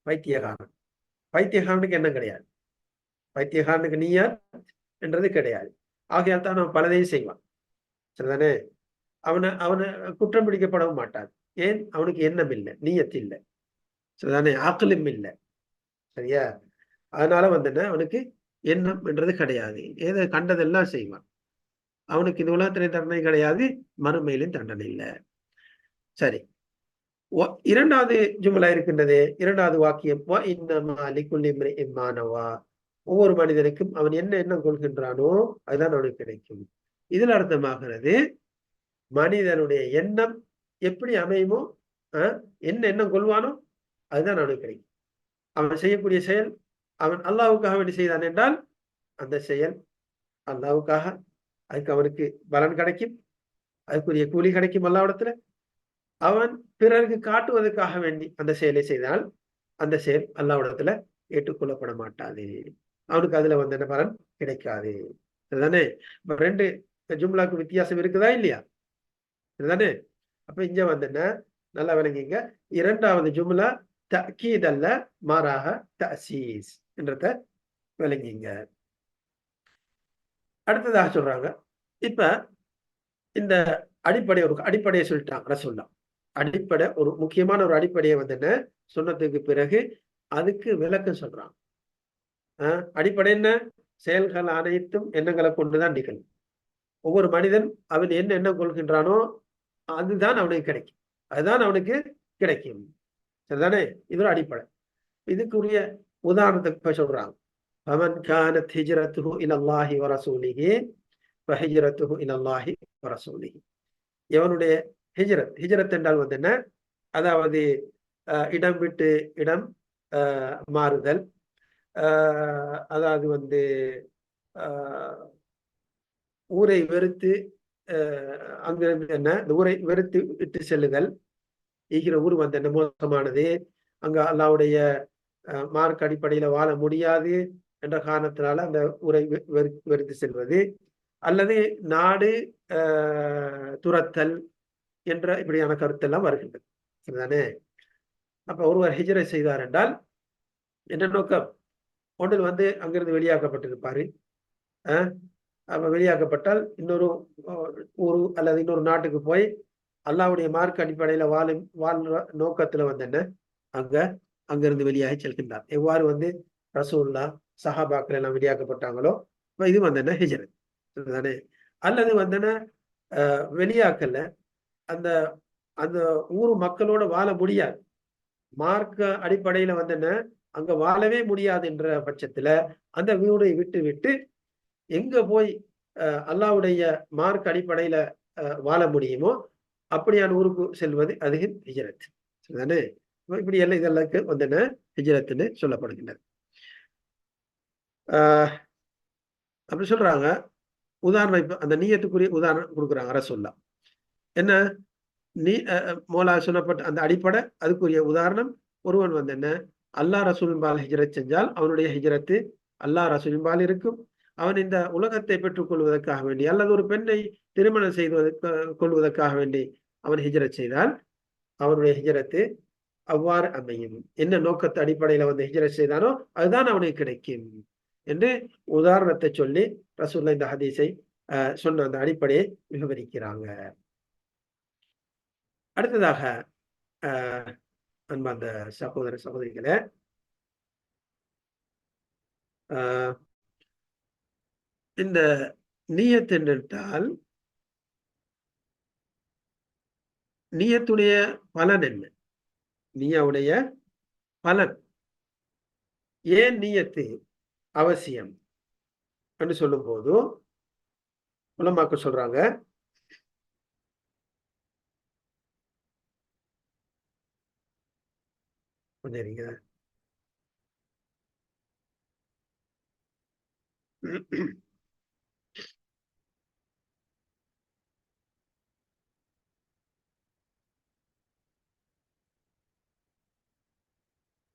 பைத்தியகாரன். பைத்தியகாரனுக்கு எண்ணம் கிடையாது. பைத்தியகாரனுக்கு நீயார் என்றது கிடையாது. ஆகையால் தான் அவன் பலதையும் செய்வான். சரிதானே. அவனை குற்றம் பிடிக்கப்படவும் மாட்டான். ஏன்? அவனுக்கு எண்ணம் இல்லை, நீயத்து இல்லை. சரிதானே. ஆக்கலும் இல்லை. சரியா? அதனால வந்து அவனுக்கு எண்ணம் என்றது கிடையாது. ஏதோ கண்டதெல்லாம் செய்வான். அவனுக்கு இந்த உலகத்திலே தண்டனை கிடையாது, மறுமையிலும் தண்டனை இல்லை. சரி. இரண்டாவது ஜும்லா இருக்கின்றது. இரண்டாவது வாக்கியம் ஒவ்வொரு மனிதனுக்கும் அவன் என்ன எண்ணம் கொள்கின்றானோ அதுதான் அவனுக்கு கிடைக்கும். இதில் அர்த்தமாகிறது மனிதனுடைய எண்ணம் எப்படி அமையுமோ என்ன எண்ணம் கொள்வானோ அதுதான் அவனுக்கு கிடைக்கும். அவன் செய்யக்கூடிய செயல் அவன் அல்லாஹ்வுக்காக வேண்டி செய்தான் என்றால் அந்த செயல் அல்லாஹ்வுக்காக, அதுக்கு அவனுக்கு பலன் கிடைக்கும், அதுக்குரிய கூலி கிடைக்கும் அல்லாஹ்விடத்துல. அவன் பிறருக்கு காட்டுவதற்காக வேண்டி அந்த செயலை செய்தால் அந்த செயல் அல்லாஹ்விடத்துல ஏற்றுக்கொள்ளப்பட மாட்டாது. அவனுக்கு அதுல வந்து என்ன பலன் கிடைக்காது. சரிதானே. இப்ப 2 ஜும்லாக்கு வித்தியாசம் இருக்குதா இல்லையா? சரிதானே. அப்ப இங்க வந்து என்ன நல்லா விளங்கிங்க. இரண்டாவது ஜும்லா தஅக்கீத் அல்ல, மாறாக தஅசீஸ் என்றத விளங்கிங்க. அடுத்ததாக சொல்றாங்க. இப்ப இந்த அடிப்படையை சொல்லிட்டாங்க ரசூலுல்லாஹ். அடிப்படை ஒரு முக்கியமான ஒரு அடிப்படையை வந்து என்ன சொன்னதுக்கு பிறகு அதுக்கு விளக்கம் சொல்றாங்க. அடிப்படை என்ன? செயல்கள் அனைத்தும் எண்ணங்களை கொண்டுதான் நிகழும். ஒவ்வொரு மனிதன் அவன் என்ன எண்ணம் கொள்கின்றானோ அதுதான் அவனுக்கு கிடைக்கும். அதுதான் அவனுக்கு கிடைக்கும். சரிதானே. இது ஒரு அடிப்படை. இதுக்குரிய உதாரணத்துக்கு சொல்றாங்க. ஃபமன் கானத் ஹிஜ்ரத்துஹு இலல்லாஹி வ ரசூலிஹி ஃபஹிஜ்ரத்துஹு இலல்லாஹி வ ரசூலிஹி. எவனுடைய ஹிஜ்ரத் என்றால் வந்து என்ன? அதாவது இடம் விட்டு இடம் மாறுதல். அதாவது வந்து ஊரை வெறுத்து அங்கிருந்து என்ன இந்த ஊரை வெறுத்து விட்டு செல்லுதல். ஈகிற ஊர் வந்து என்ன மோசமானது, அங்க அல்லாஹ்வுடைய மார்க் அடிப்படையில வாழ முடியாது என்ற காரணத்தினால அந்த ஊரை வெறுத்து செல்வது, அல்லது நாடு துரத்தல் என்ற இப்படியான கருத்தெல்லாம் வருகின்றது. சரிதானே. அப்ப ஒருவர் ஹிஜ்ரத் செய்தார் என்றால் என்ன நோக்கம்? ஒன்றில் வந்து அங்கிருந்து வெளியாக்கப்பட்டிருப்பாரு. அப்ப வெளியாக்கப்பட்டால் இன்னொரு ஊர் அல்லது இன்னொரு நாட்டுக்கு போய் அல்லாஹ்வுடைய மார்க் அடிப்படையில வாழ்ற நோக்கத்துல வந்து என்ன அங்கிருந்து வெளியாகி செல்கின்றார். எவ்வாறு வந்து ரசூலுல்லாஹ் சஹாபாக்கள் எல்லாம் வெளியாக்கப்பட்டாங்களோ இது வந்து என்ன ஹிஜ்ரத். தானே. அல்லது வந்து என்ன வெளியாக்கல அந்த அந்த ஊர் மக்களோட வாழ முடியாது, மார்க்க அடிப்படையில வந்து என்ன அங்க வாழவே முடியாது என்ற பட்சத்துல அந்த வீடை விட்டு எங்க போய் அல்லாஹ்வுடைய மார்க் அடிப்படையில வாழ முடியுமோ அப்படியான ஊருக்கு செல்வது அது ஹிஜ்ரத். சரிதானே. இப்படி எல்லாம் இதெல்லாம் வந்து என்ன ஹிஜ்ரத்னு சொல்லப்படுகின்றது. அப்படி சொல்றாங்க. உதாரணம் இப்ப அந்த நீயத்துக்குரிய உதாரணம் கொடுக்குறாங்க ரசூல்லா. என்ன நீ மோலா சொல்லப்பட்ட அந்த அடிப்படை அதுக்குரிய உதாரணம், ஒருவன் வந்து என்ன அல்லாஹ் ரசூலின்பால் ஹிஜ்ரத் செஞ்சால் அவனுடைய ஹிஜ்ரத்து அல்லாஹ் ரசூலின்பால் இருக்கும். அவன் இந்த உலகத்தை பெற்றுக் கொள்வதற்காக வேண்டி அல்லது ஒரு பெண்ணை திருமணம் செய்வதற்கு கொள்வதற்காக வேண்டி அவன் ஹிஜ்ரத் செய்தால் அவனுடைய ஹிஜ்ரத்து அவ்வாறு அமையும். என்ன நோக்கத்தை அடிப்படையில வந்து ஹிஜ்ரத் செய்தானோ அதுதான் அவனுக்கு கிடைக்கும் என்று உதாரணத்தை சொல்லி ரசூலுல்லாஹ் இந்த ஹதீஸை சொன்ன அந்த அடிப்படையை விவரிக்கிறாங்க. அடுத்ததாக அன்பார்ந்த சகோதர சகோதரிகளே, இந்த நியத் என்றால் நியத்துடைய பலன் என்ன? நியவுடைய பலன் ஏன் நியத்து அவசியம் என்று சொல்லும் போது உலமாக்கள் சொல்றாங்க, கொஞ்சம்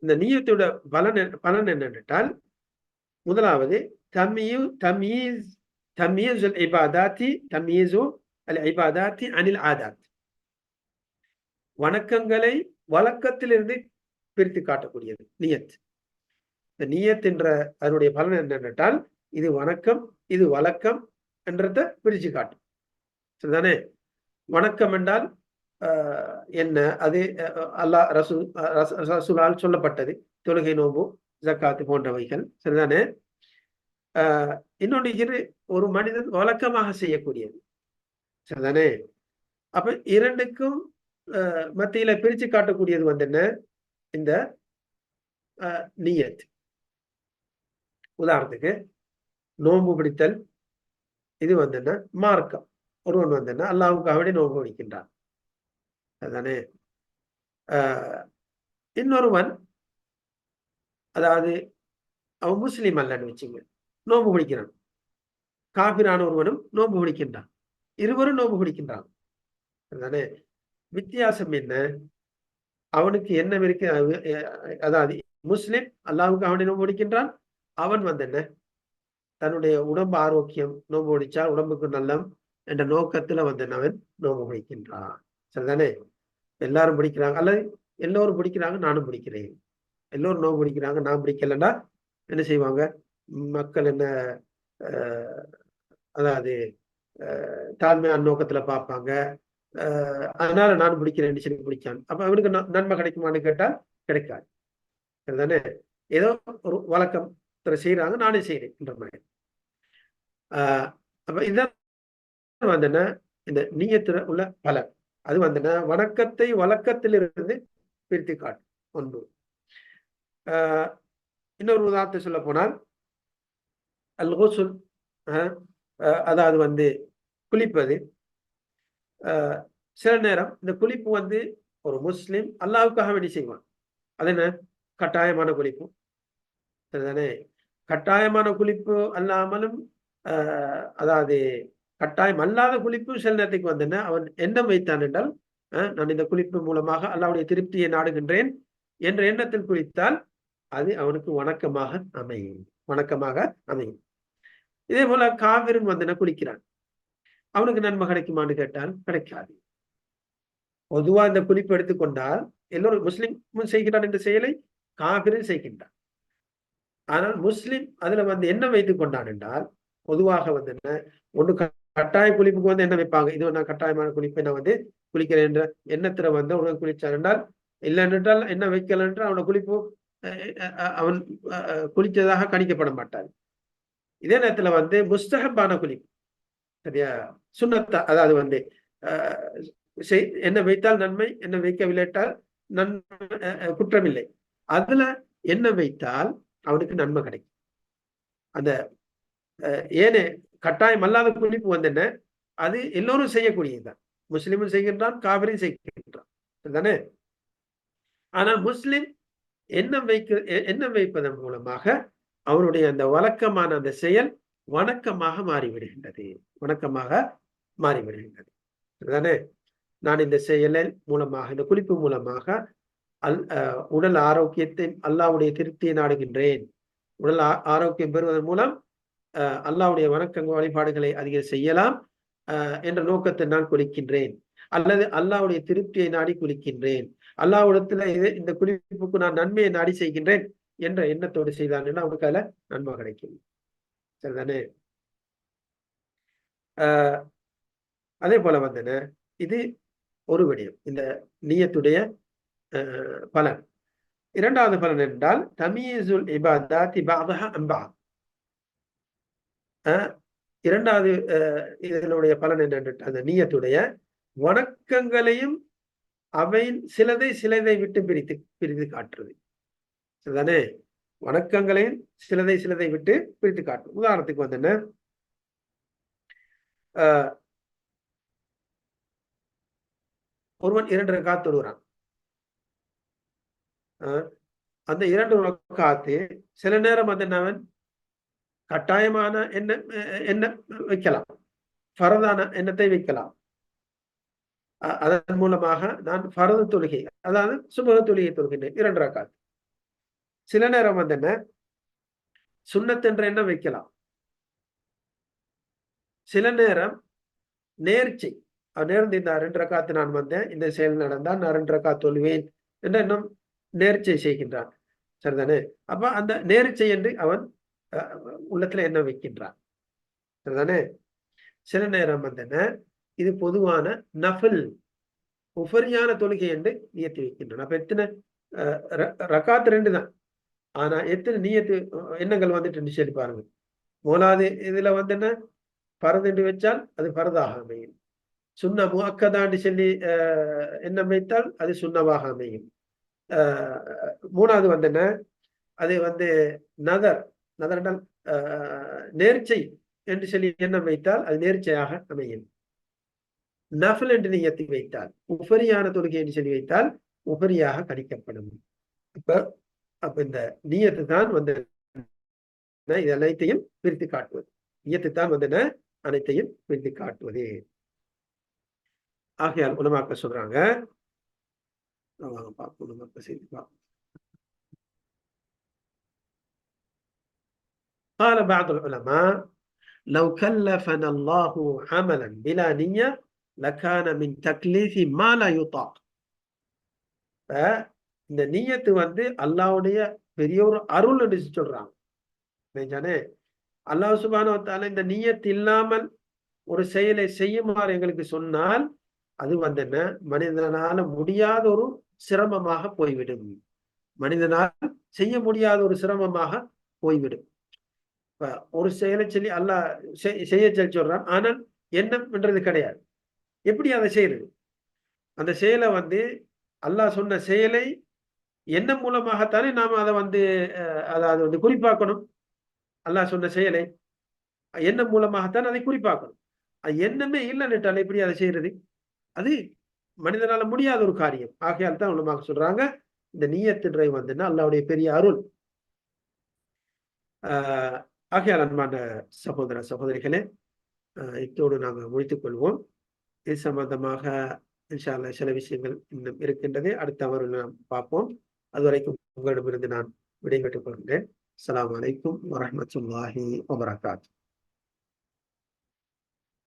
இந்த நியத்தோட பலன் என்னென்றால், முதலாவது தம்யீஸ் அல் இபாதாத்தி அனில் ஆதாத், வணக்கங்களை வழக்கத்திலிருந்து பிரித்து காட்டக்கூடியது நியத். இந்த நியத் என்ற அதனுடைய பலன் என்னென்றால், இது வணக்கம் இது வழக்கம் என்றதை பிரிச்சு காட்டும். சரிதானே? வணக்கம் என்றால் என்ன? அது அல்லாஹ் ரசூலால் சொல்லப்பட்டது, தொழுகை, நோன்பு, ஜக்காத்து போன்றவைகள். சரிதானே? இன்னொன்று இது ஒரு மனிதன் வழக்கமாக செய்யக்கூடியது. சரிதானே? அப்ப இரண்டுக்கும் மத்தியில பிரிச்சு காட்டக்கூடியது வந்து என்ன? இந்த நியத். உதாரணத்துக்கு நோன்பு பிடித்தல், இது வந்து என்ன? மார்க்கம். ஒருவன் வந்து என்ன அல்லாஹ்வுக்காக வேண்டி நோன்பு பிடிக்கின்றான். அதுதானே? இன்னொருவன், அதாவது அவன் முஸ்லீம் அல்லன்னு வச்சுங்க, நோன்பு பிடிக்கிறான். காபிரான ஒருவனும் நோன்பு பிடிக்கின்றான். இருவரும் நோன்பு பிடிக்கின்றான். அதுதானே? வித்தியாசம் என்ன? அவனுக்கு என்ன இருக்கு? அதாவது முஸ்லிம் அல்லாஹ்வுக்காக வேண்டி நோன்பு பிடிக்கின்றான். அவன் வந்து என்ன தன்னுடைய உடம்பு ஆரோக்கியம், நோன்பு பிடிச்சா உடம்புக்கு நல்லம் என்ற நோக்கத்துல வந்து அவன் நோன்பு பிடிக்கின்றான். சரிதானே? எல்லாரும் பிடிக்கிறாங்க அல்லது எல்லோரும் பிடிக்கிறாங்க நானும் பிடிக்கிறேன், எல்லோரும் நோன்பு பிடிக்கிறாங்க நான் பிடிக்கலன்னா என்ன செய்வாங்க? மக்கள் என்ன அதாவது தாழ்மையான நோக்கத்துல பார்ப்பாங்க. அதனால நானும் பிடிக்கிறேன் சொல்லி பிடிக்கான். அப்ப அவனுக்கு நன்மை கிடைக்குமான்னு கேட்டால் கிடைக்காது. சரிதானே? ஏதோ ஒரு வழக்கம் செய்யறாங்க, நானே செய்யறேன் என்ற மாதிரி. அப்ப இதான் வந்து இந்த நீயத்துல உள்ள பலன். அது வந்து வணக்கத்தை வழக்கத்திலிருந்து பிரித்து காட்டும். ஒன்று. இன்னொரு உதாரணத்தை சொல்ல போனால் அல் குஸ்ல், அதாவது வந்து குளிப்பது. சில நேரம் இந்த குளிப்பு வந்து ஒரு முஸ்லிம் அல்லாஹ்வுக்காக வேண்டி செய்வான். அது என்ன? கட்டாயமான குளிப்பு. சரிதானே? கட்டாயமான குளிப்பு அல்லாமலும் அதாவது கட்டாயம் அல்லாத குளிப்பு சில நேரத்துக்கு வந்து அவன் எண்ணம் வைத்தான் என்றால், நான் இந்த குளிப்பு மூலமாக அல்லாஹ்வுடைய திருப்தியை நாடுகின்றேன் என்ற எண்ணத்தில் குளித்தால் அது அவனுக்கு வணக்கமாக அமையும். இதே போல காவிரன் வந்து குளிக்கிறான், அவனுக்கு நன்மை கிடைக்குமான்னு கேட்டால் கிடைக்காது. பொதுவா இந்த குளிப்பு எடுத்துக்கொண்டால் எல்லோரும் முஸ்லிம் செய்கிறான் என்ற செயலை காவிரன் செய்கின்றான். ஆனால் முஸ்லிம் அதுல வந்து என்ன வைத்துக் கொண்டான் என்றால், பொதுவாக வந்து என்ன ஒண்ணு கட்டாய குளிப்புக்கு வந்து என்ன வைப்பாங்க, இது நான் கட்டாயமான குளிப்பை நான் வந்து குளிக்கிறேன் என்ற எண்ணத்துல வந்து உனக்கு குளிச்சான் என்றால், இல்லை என்றால் என்ன வைக்கல என்றால் அவனை குளிப்பு அவன் குளித்ததாக கணிக்கப்பட மாட்டார். இதே நேரத்துல வந்து முஸ்தஹப்பான குளிப்பு, சரியா, சுன்னத்தா, அதாவது வந்து என்ன வைத்தால் நன்மை, என்ன வைக்கவில்லைட்டால் குற்றமில்லை, அதுல என்ன வைத்தால் அவனுக்கு நன்மை கிடைக்கும். அந்த ஏனே கட்டாயம் அல்லாத குளிப்பு வந்து என்ன, அது எல்லோரும் செய்யக்கூடியதுதான். முஸ்லிமும் செய்கின்றான், காவிரியும் செய்கின்றான். தானே? ஆனால் முஸ்லிம் எண்ணம் வைப்பதன் மூலமாக அவருடைய அந்த வழக்கமான அந்த செயல் வணக்கமாக மாறிவிடுகின்றது, வணக்கமாக மாறிவிடுகின்றது. அதுதானே நான் இந்த செயலின் மூலமாக, இந்த குளிப்பு மூலமாக உடல் ஆரோக்கியத்தை, அல்லாஹ்வுடைய திருப்தியை நாடுகின்றேன். உடல் ஆரோக்கியம் பெறுவதன் மூலம் அல்லாஹ்வுடைய வணக்கங்கள் வழிபாடுகளை அதிகம் செய்யலாம் என்ற நோக்கத்தை நான் குளிக்கின்றேன். அல்லது அல்லாஹ்வுடைய திருப்தியை நாடி குளிக்கின்றேன். அல்லாஹ்விடத்துல இந்த குளிப்புக்கு நான் நன்மையை நாடி செய்கின்றேன் என்ற எண்ணத்தோடு செய்தாங்கன்னா அவனுக்கு அதுல நன்மை கிடைக்கும். சரிதானே? அதே போல வந்துன்னு இது ஒரு விடயம், இந்த நியத்துடைய பலன். இரண்டாவது பலன் என்றால் தமீசுல் இபாதாத்தி பஅதஹா அன் பஅத். இரண்டாவது இதனுடைய பலன் என்னென்று, அந்த நியத்துடைய வணக்கங்களையும் அவை சிலதை விட்டு பிரித்து காட்டுறது. சரிதானே? வணக்கங்களையும் சிலதை விட்டு பிரித்து காட்டும். உதாரணத்துக்கு வந்து என்ன, ஒருவன் 2 ரக்காத் தொழுகிறான். அந்த 2 ரக்காத்து சில நேரம் வந்து அவன் கட்டாயமான எண்ணம் வைக்கலாம், ஃபரதான எண்ணத்தை வைக்கலாம். அதன் மூலமாக நான் ஃபரது தொழுகை, அதாவது சுபஹ் தொழுகை தொழுகின்றேன் 2 ரக்காத். சில நேரம் வந்து என்ன, சுன்னத் என்ற எண்ணம் வைக்கலாம். சில நேரம் நேர்ச்சை, நேர்ந்து இந்த 2 ரக்காத்து நான் வந்தேன், இந்த செயல் நடந்தால் நான் 2 ரக்காத் தொழுவேன் என்ற எண்ணம் நேர்ச்சை செய்கின்றான். சரிதானே? அப்ப அந்த நேர்ச்சை என்று அவன் உள்ளத்துல எண்ணம் வைக்கின்றான். சரிதானே? சில நேரம் வந்து என்ன, இது பொதுவான நஃபில் உஃபரியான தொழுகை என்று நியத்து வைக்கின்றான். அப்ப எத்தனை ரக்காத் 2 தான், ஆனா எத்தனை நியத்து எண்ணங்கள் வந்துட்டு சொல்லி பாருங்க. மூணாவது இதுல வந்து என்ன, பரது என்று வச்சால் அது பரதாக அமையும். சுண்ண முஅக்கதான்னு சொல்லி எண்ணம் வைத்தால் அது சுண்ணவாக அமையும். மூணாவது வந்து என்ன, அது வந்து நதர் என்றால் நேர்ச்சை என்று சொல்லி எண்ணம் வைத்தால் அது நேர்ச்சையாக அமையும். நஃபில் என்று நியத்தை வைத்தால், உபரியான தொழுகை என்று சொல்லி வைத்தால் உபரியாக கணிக்கப்படும். அப்ப இந்த நியத்து தான் வந்து இது அனைத்தையும் பிரித்து காட்டுவது. நியத்து தான் வந்து அனைத்தையும் பிரித்து காட்டுவது. ஆகையால் உலமாக்க சொல்றாங்க, قال بعض العلماء لو كلفنا الله عملا بلا نية لكان من تكليف ما لا يطاق. இந்த நியத்து வந்து அல்லாஹ்வுடைய பெரிய ஒரு அருள் என்று சொல்றாங்க. அல்லாஹ் சுப்ஹானஹு வ தஆலா இந்த நியத் இல்லாமல் ஒரு செயலை செய்யுமாறு எங்களுக்கு சொன்னால் அது வந்து என்ன, மனிதனால முடியாத ஒரு சிரமமாக போய்விடும். மனிதனால் செய்ய முடியாத ஒரு சிரமமாக போய்விடும். ஒரு செயலை சொல்லி அல்லாஹ் செய்ய சொல்றான், ஆனால் எண்ணம் என்றது கிடையாது. எப்படி அதை செய்யறது? அந்த செயலை வந்து அல்லாஹ் சொன்ன செயலை எண்ணம் மூலமாகத்தானே நாம அதை வந்து அதாவது வந்து குறிப்பாக்கணும். அல்லாஹ் சொன்ன செயலை எண்ணம் மூலமாகத்தான் அதை குறிப்பாக்கணும். எண்ணமே இல்லைன்னுட்டால் எப்படி அதை செய்யறது? அது மனிதனால முடியாத ஒரு காரியம். ஆகையால் தான் உலமாக்க சொல்றாங்க, இந்த நியத்துன்றை வந்து அல்லாஹ்வுடைய பெரிய அருள். ஆகையால் அன்பான சகோதர சகோதரிகளே, இத்தோடு நாங்கள் முடித்துக் கொள்வோம். இது சம்பந்தமாக இன்ஷா அல்லாஹ் சில விஷயங்கள் இன்னும் இருக்கின்றது, அடுத்த அமர்வில் நாம் பார்ப்போம். அதுவரைக்கும் உங்களிடமிருந்து நான் விடைபெற்றுக் கொள்கிறேன். அஸ்ஸலாமு அலைக்கும் வரஹ்மத்துல்லாஹி வபரகாத்துஹு.